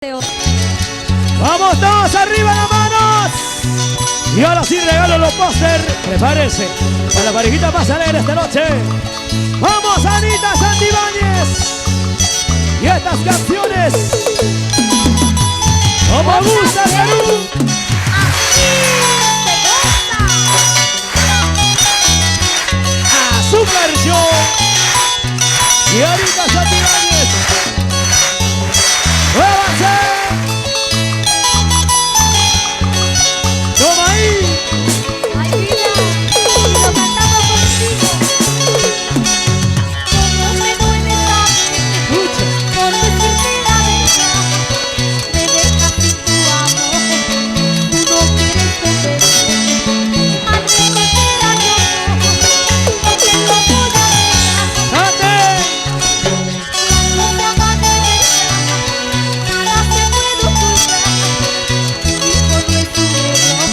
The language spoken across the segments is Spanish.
Vamos todos arriba las manos. Y ahora sí regalo los póster. Prepárense para la parejita más alegre esta noche. Vamos, Anita Santibáñez. Y estas canciones como gusta Perú. Azúcar Show. Y Anita Santibáñez. ¡Muévanse! ¡Toma ahí! ¡Ay, vida! Y lo cantamos contigo. Como me duele tanto por decirte la verdad. Me dejas sin tu amor. Tú no quieres comprender. Madre soltera yo no te lo voy a dejar. ¡Ande! Cuando te amas de verdad, nada te puedo ocultar. Tu hijo no es tu error,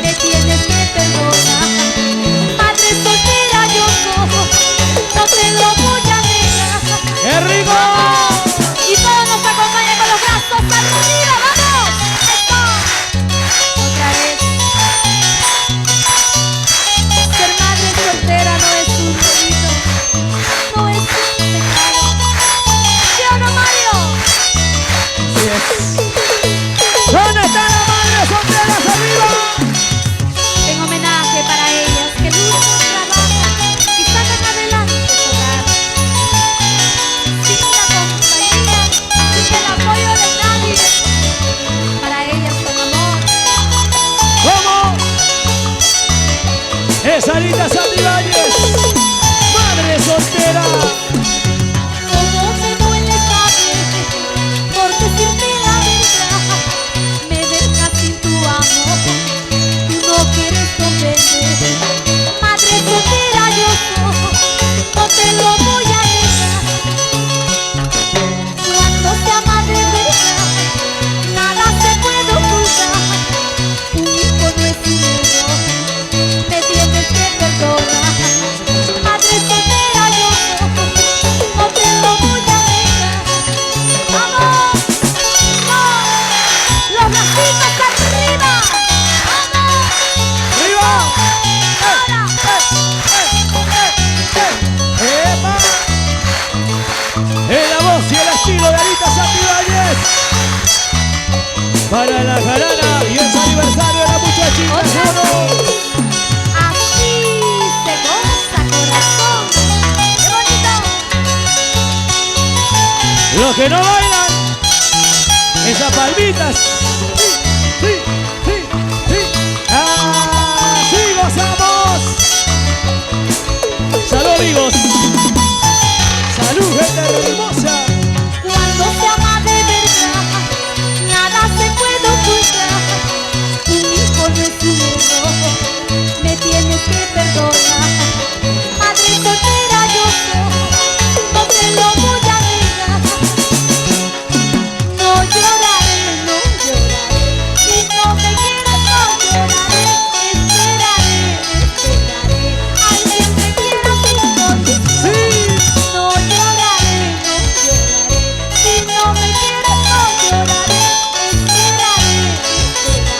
me tienes que perdonar. Madre soltera yo no te lo voy a negar. ¡Qué rico! Y todos nos acompañan con los brazos arriba, ¡vamos! ¡Esto! Otra vez. Ser madre soltera no es un delito, no es un pecado. ¿Sí o no, Mario? Así es. ¿Dónde están las madres solteras arriba? En homenaje para ellas que luchan, trabajan y sacan adelante su hogar. Sin la compañía, sin el apoyo de nadie. Para ellas con amor. ¿Cómo? Es Anita Santibáñez, madre soltera. Como me duele saber por decirte la verdad. Me dejas sin tu amor. Tú no quieres comprender. Madre soltera yo soy, no te lo voy a negar. Cuando te amas de verdad, nada se puede ocultar. Un hijo no es un error, me tienes que perdonar. Madre soltera yo soy, no te lo voy a negar. ¡Vamos! ¡Vamos! ¡Los bracitos arriba! ¡Vamos! ¡Arriba! ¡Ahora! ¡Epa! En la voz y el estilo de Anita Santibáñez. Para la jarana y el aniversario de la muchachita. Otra ¡Solo! vez. Así se goza, corazón. ¡Qué bonito! Los que no bailan, esas palmitas. Sí, sí, sí, sí. Así gozamos. Salud, amigos. Salud, gente hermosa. Cuando se ama de verdad, nada se puede ocultar. Tu hijo no es un error, me tienes que perdonar. Madre soltera yo soy, no te lo voy a negar. No lloraré, no lloraré. Si no me quieres, no lloraré. Esperaré, esperaré. Alguien me quiera sin condición. Sí. No lloraré, no lloraré. Si no me quieres, no lloraré. Esperaré, esperaré.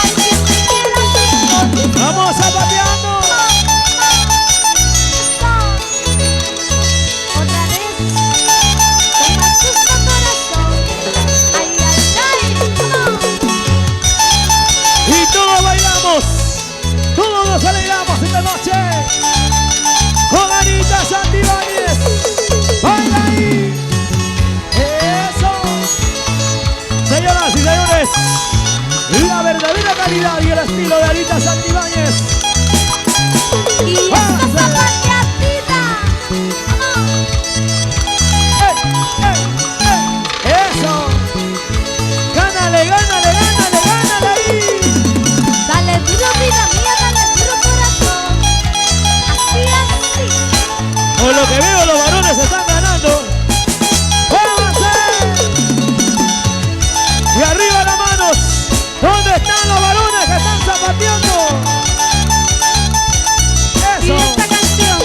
Alguien me quiera sin condición. Vamos zapateando. Otra vez, con más gusto corazón. Ay, ay, ay, no. Y todos bailamos. Todos nos alegramos esta noche. Con Anita Santibáñez. ¡Baila ahí! ¡Eso! Señoras y señores, la verdadera calidad y el estilo de Anita Santibáñez. Y esta zapateadita. Vamos. ¡Eso! ¡Gánale, gánale, gánale, gánale ahí! Dale duro, vida mía, dale duro, corazón. Así, así. Por lo que veo, los varones están ganando. ¡Muévanse! Y arriba las manos. ¿Dónde están los varones que están zapateando? Y Eso. esta canción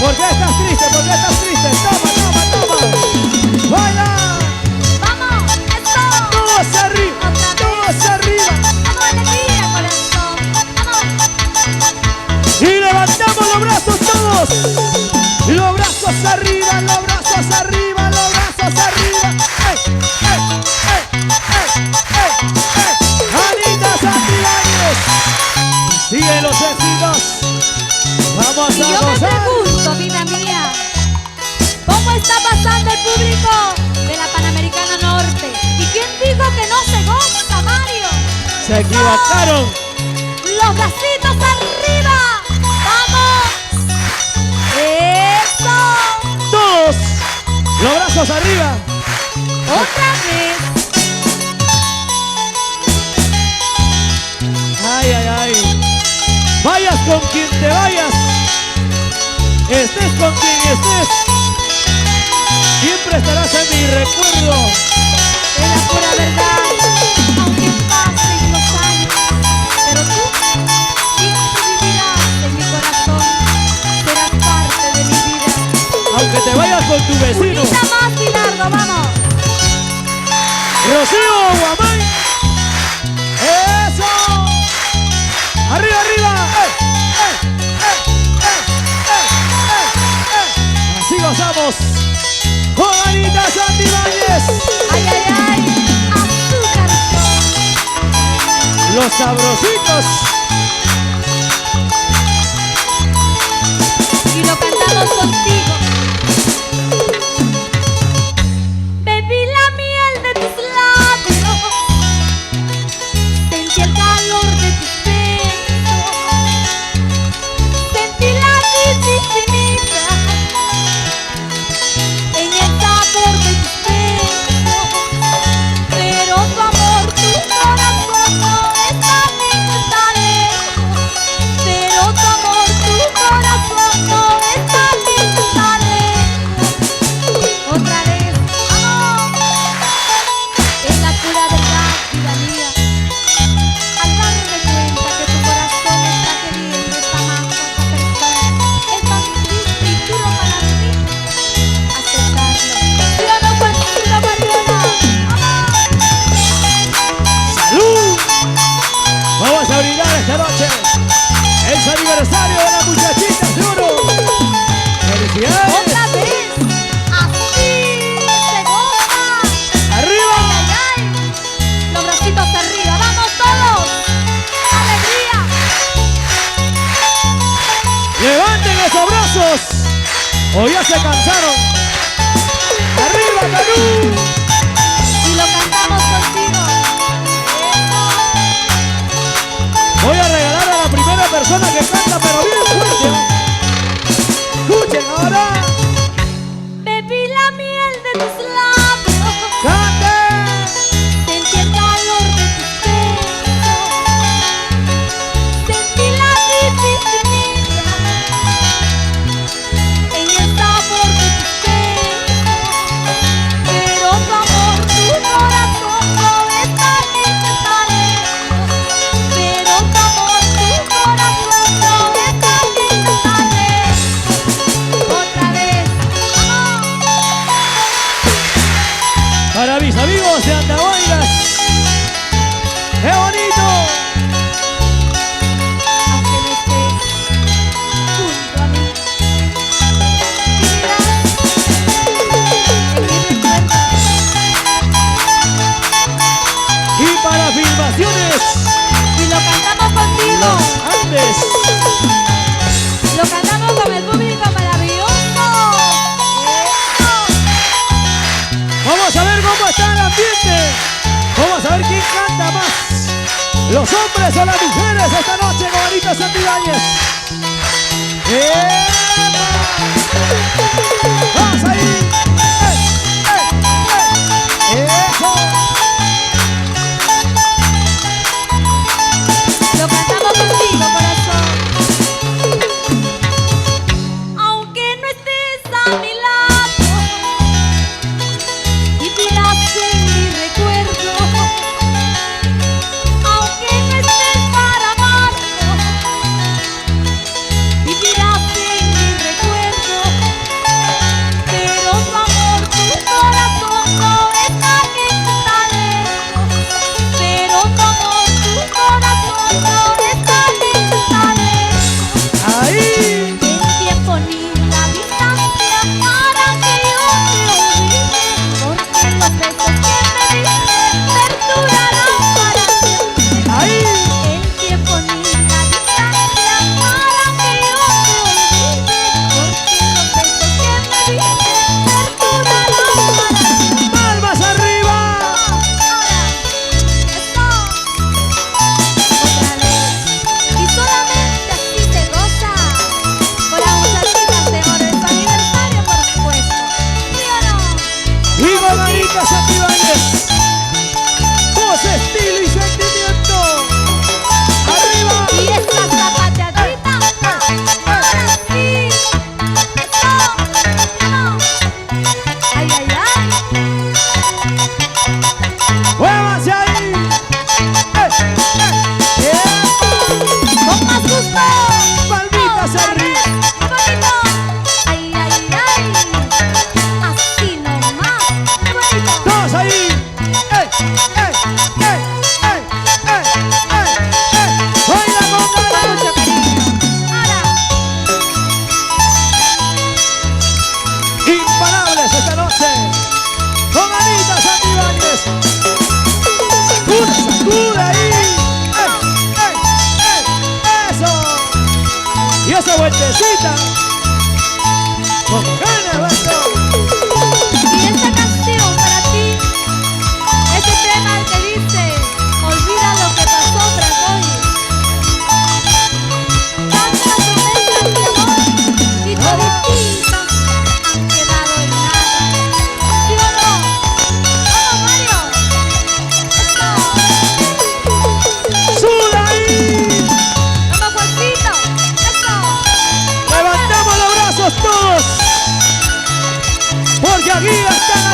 ¿Por qué estás triste? ¿Por qué estás triste? Toma, toma, toma. Baila. Vamos, eso. Todos arriba, todos arriba. Vamos, alegría, corazón. Vamos. Y levantamos los brazos todos. Los brazos arriba, los brazos arriba, los brazos arriba. ¡Ey, ey, ey, ey, ey, ey! Anita Santibáñez. Sigue los éxitos. Vamos Y a yo me gozar. pregunto, vida mía, ¿cómo está pasando el público de la Panamericana Norte? ¿Y quién dijo que no se goza, Mario? Se equivocaron. Los bracitos arriba. ¡Vamos! ¡Eso! Todos. Los brazos arriba. ¡Otra vez! Ay, ay, ay. Vayas con quien te vayas. Estés con quien estés. Siempre estarás en mi recuerdo. Es la pura verdad, aunque pasen los años. Pero tú siempre vivirás en mi corazón. Serás parte de mi vida. Aunque te vayas con tu vecino. Unita más, Bilardo, vamos. Rocío Guamay. ¡Eso! ¡Arriba, arriba! ¡Ey, ey, ey, ey, ey, ey! Así gozamos. Con Anita Santibáñez. ¡Ay, ay, ay! ¡Azúcar! Los sabrositos. Y lo cantamos contigo. Bebí la miel de tus labios. Sentí el calor de tus besos. Sentí la dicha infinita en el sabor de tus besos. Pero tu amor, tu corazón no está ni está lejos. Pero tu amor, tu corazón no está ni está lejos. Otra vez, vamos. Es la pura verdad, vida mía. Al darme cuenta que tu corazón está queriendo, está amando a esa persona, es tan triste y duro para mí aceptarlo. Yo no consigo, Mariela. ¡Salud! Vamos a brindar esta noche. Es aniversario de la muchachita de oro. ¡Felicidades! Otra vez, así se goza. ¡Arriba! Ay, ay, ay. Los bracitos arriba, vamos todos. Alegría. ¡Levanten esos brazos! ¿O ya se cansaron? ¡Arriba, Perú! Y lo cantamos contigo. Voy a regalar a la primera persona que canta, pero bien fuerte. Escuchen ahora. Bebí la miel de tus labios. ¡Canten! Sentí el calor de tus besos. Sentí la dicha infinita en el sabor de tus besos. Pero tu amor, tu corazón no está ni está lejos. Pero tu amor, tu corazón no está ni está lejos. Otra vez, vamos. Para mis amigos de Andahuaylas. ¡Qué bonito! Aunque no estés junto a mí, vivirás en mi recuerdo. Y para filmaciones, Y lo cantamos contigo, los Andes. lo cantamos con el público maravilloso. ¡Eso! Vamos a ver cómo está el ambiente. Vamos a ver quién canta más. Los hombres o las mujeres esta noche con Anita Santibáñez. ¡Epa! ¡Vamos ahí! ¡Eso! Lo cantamos contigo, corazón. Aunque no estés a mi lado, vivirás en mi recuerdo. Aunque no estés para amarlo, vivirás en mi recuerdo. Anita Santibáñez. Voz, estilo y sentimiento. Arriba. Y esta zapateadita, ahora sí. Eso, no. Ay, ay, ay. Muévanse ahí. Con más gusto. Palmitas arriba. Qué bonito. Ay, ay, ay. Así nomás. Qué bonito. Todos ahí. Baila con ganas. Mucho cariño. Ahora. Imparables esta noche. Con Anita Santibáñez. Sacude, sacude ahí. Eso. Y esa vueltecita. Con ganas, esto. Y esta canción para ti, este tema que dice, olvida lo que pasó, Francoy. Tantas promesas de amor y todititas han quedado en nada. ¿Sí o no? ¡Vamos, Mario! ¡Eso! ¡Suda ahí! ¡Vamos, Juancito! ¡Eso! Levantamos los brazos todos. Porque aquí están